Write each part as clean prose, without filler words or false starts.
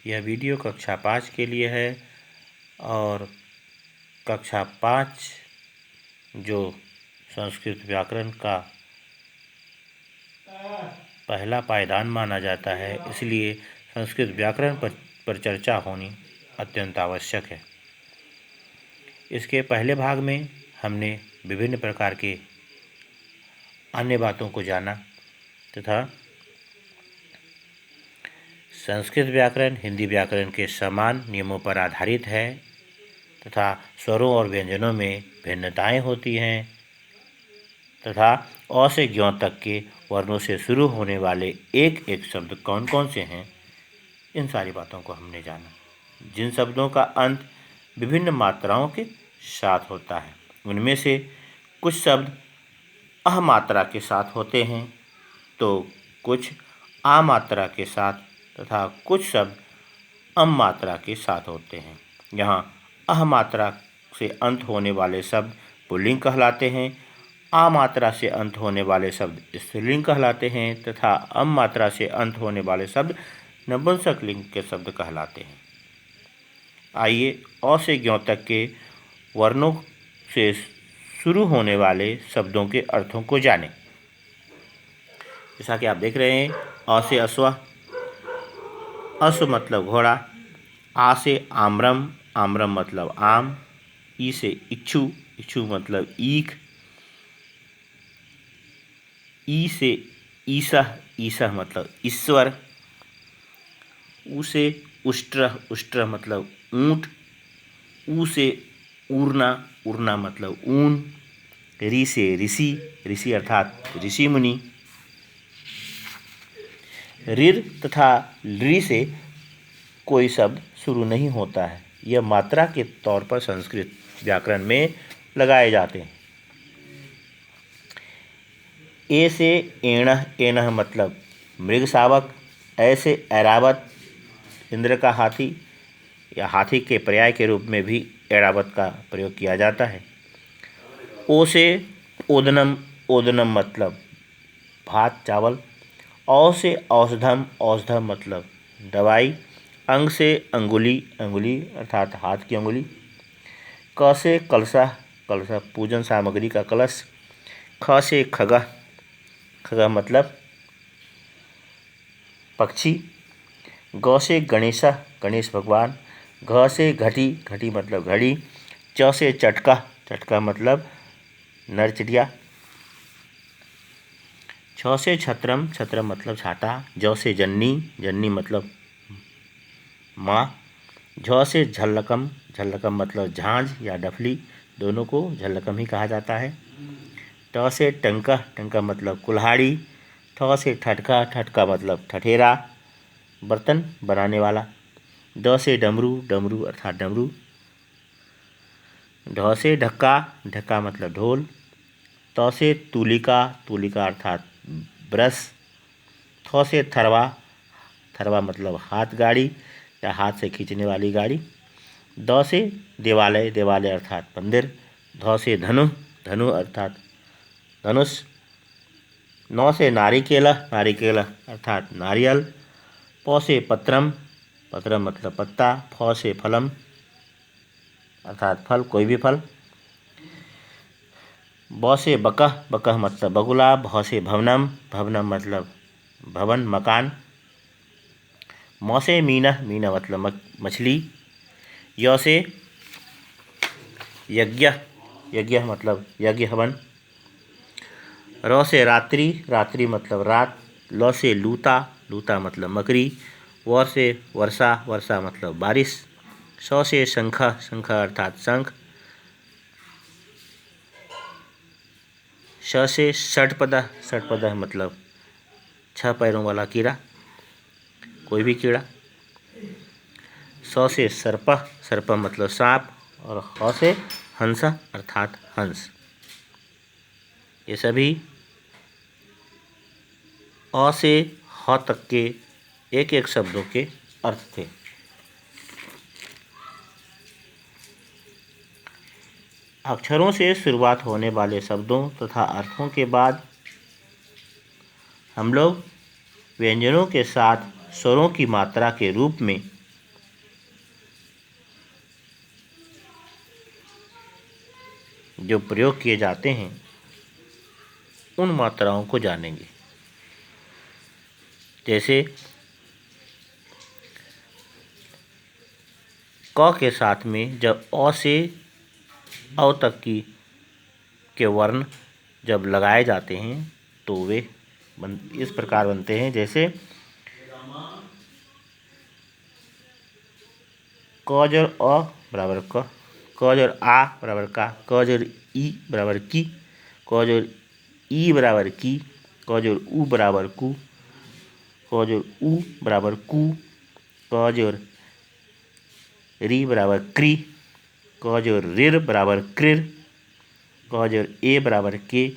यह वीडियो कक्षा 5 के लिए है और कक्षा 5 जो संस्कृत व्याकरण का पहला पायदान माना जाता है, इसलिए संस्कृत व्याकरण पर चर्चा होनी अत्यंत आवश्यक है। इसके पहले भाग में हमने विभिन्न प्रकार के अन्य बातों को जाना तथा संस्कृत व्याकरण हिंदी व्याकरण के समान नियमों पर आधारित है तथा स्वरों और व्यंजनों में भिन्नताएं होती हैं तथा अ से ज्ञ तक के वर्णों से शुरू होने वाले एक एक शब्द कौन कौन से हैं, इन सारी बातों को हमने जाना। जिन शब्दों का अंत विभिन्न मात्राओं के साथ होता है, उनमें से कुछ शब्द अह मात्रा के साथ होते हैं तो कुछ आ मात्रा के साथ तथा कुछ शब्द अम मात्रा के साथ होते हैं। यहाँ अह मात्रा से अंत होने वाले शब्द पुल्लिंग कहलाते हैं, आ मात्रा से अंत होने वाले शब्द स्त्रीलिंग कहलाते हैं तथा अम मात्रा से अंत होने वाले शब्द नपुंसक लिंग के शब्द कहलाते हैं। आइए अ से ज्ञ तक के वर्णों से शुरू होने वाले शब्दों के अर्थों को जानें। जैसा कि आप देख रहे हैं, अ से अश्व, अश्व मतलब घोड़ा, आ से आम्रम, आम्रम मतलब आम, ई से इच्छु, इच्छु मतलब ईख, ई से ईसह, ईसह मतलब ईश्वर, ऊ से उष्ट्र, उष्ट्र मतलब ऊँट, ऊ से ऊर्ना, ऊर्ना मतलब ऊन, ऋ से ऋषि, ऋषि अर्थात ऋषि मुनि, ऋर तथा लृ से कोई शब्द शुरू नहीं होता है। यह मात्रा के तौर पर संस्कृत व्याकरण में लगाए जाते हैं। ए से एणः, एणः मतलब मृग शावक, ऐ से ऐरावत इंद्र का हाथी या हाथी के पर्याय के रूप में भी ऐरावत का प्रयोग किया जाता है। ओ से ओदनम, ओदनम मतलब भात चावल, औ से औषधम, औषधम मतलब दवाई, अंग से अंगुली, अंगुली अर्थात हाथ की अंगुली, क से कलशा, कलशा पूजन सामग्री का कलश, ख से खगः, खगः मतलब पक्षी, ग से गणेशः, गणेश भगवान, घ से घटी, घटी मतलब घड़ी, च से चटका, चटका मतलब नर चिड़िया, छ से छत्रम, छत्रम मतलब छाता, ज से जन्नी, जन्नी मतलब माँ, झ से झल्लकम, झल्लकम मतलब झांझ या डफली, दोनों को झल्लकम ही कहा जाता है, ट से टंका, टंका मतलब कुल्हाड़ी, ठ से ठटका, ठटका मतलब ठठेरा बर्तन बनाने वाला, ड से डमरू, डमरू अर्थात डमरू, ढ से ढक्का, ढक्का मतलब ढोल, त से तूलिका, तूलिका अर्थात ब्रश, थ से थरवा, थरवा मतलब हाथ गाड़ी या हाथ से खींचने वाली गाड़ी, द से देवालय, देवालय अर्थात मंदिर, ध से धनु, धनु अर्थात धनुष, न से नारिकेल, नारिकेल अर्थात नारियल, प से पत्रम, पत्रम मतलब पत्ता, फ से फलम अर्थात फल, कोई भी फल, ब से बकह, बकह मतलब बगुला, भ से भवनम, भवनम मतलब भवन मकान, म से मीनह, मीनह मतलब मछली, य से यज्ञ, यज्ञ मतलब यज्ञ हवन, र से रात्रि, रात्रि मतलब रात, ल से लूता, लूता मतलब मकड़ी, व से वर्षा, वर्षा मतलब बारिश, स से शंख, शंख अर्थात शंख, श से षटपदः, षटपदः मतलब 6 पैरों वाला कीड़ा, कोई भी कीड़ा, स से सर्पः, सर्प मतलब सांप, और ह से हंस अर्थात हंस। ये सभी अ से ह तक के एक एक शब्दों के अर्थ थे। अक्षरों से शुरुआत होने वाले शब्दों तथा अर्थों के बाद हम लोग व्यंजनों के साथ स्वरों की मात्रा के रूप में जो प्रयोग किए जाते हैं उन मात्राओं को जानेंगे। जैसे क के साथ में जब अ से औ तक के वर्ण जब लगाए जाते हैं तो वे इस प्रकार बनते हैं। जैसे क जोड़ अ बराबर क जोड़ आ बराबर का, क जोड़ ई बराबर की, क जोड़ ई बराबर की, क जोड़ उ बराबर कु, क जोड़ उ बराबर कु, क जोड़ री बराबर क्री, क जोड़ रिर बराबर क्रिर, क जोड़ ए बराबर के,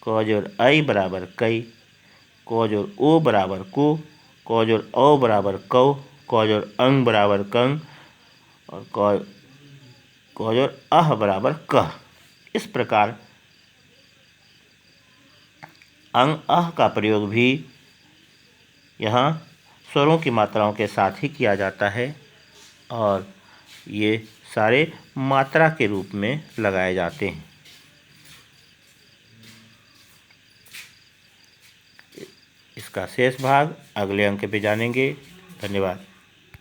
क जोड़ ऐ बराबर कै, क जोड़ ओ बराबर को, क जोड़ औ बराबर कौ, क जोड़ अंग बराबर कंग और क जोड़ अह बराबर कह। इस प्रकार अंग अह का प्रयोग भी यहाँ स्वरों की मात्राओं के साथ ही किया जाता है और ये सारे मात्रा के रूप में लगाए जाते हैं। इसका शेष भाग अगले अंक पे जानेंगे। धन्यवाद।